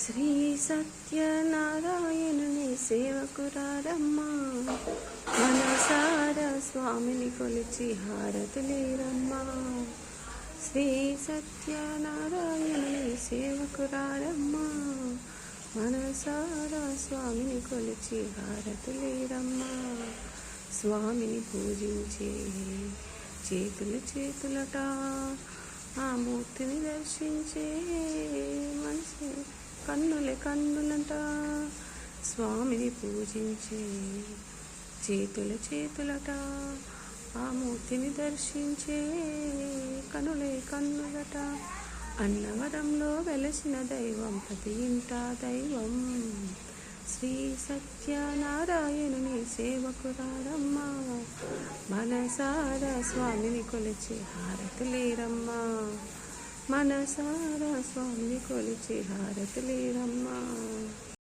శ్రీ సత్యనారాయణుని సేవకురారమ్మా, మనసారా స్వామిని కొలిచి హారతులేరమ్మా. శ్రీ సత్యనారాయణుని సేవకురారమ్మా, మనసారా స్వామిని కొలిచి హారతులేరమ్మా. స్వామిని పూజించే చేతులట, ఆ మూర్తిని దర్శించే మనసు కన్నులంట. స్వామిని పూజించే చేతులట, ఆ మూర్తిని దర్శించే కన్నులట. అన్నవరంలో వెలసిన దైవం, ప్రతి ఇంటా దైవం. శ్రీ సత్యనారాయణుని సేవకురారమ్మా, మనసారా స్వామిని కొలిచి హారతులేరమ్మా. మనసారా స్వామిని కొలిచి హారతులేరమ్మా.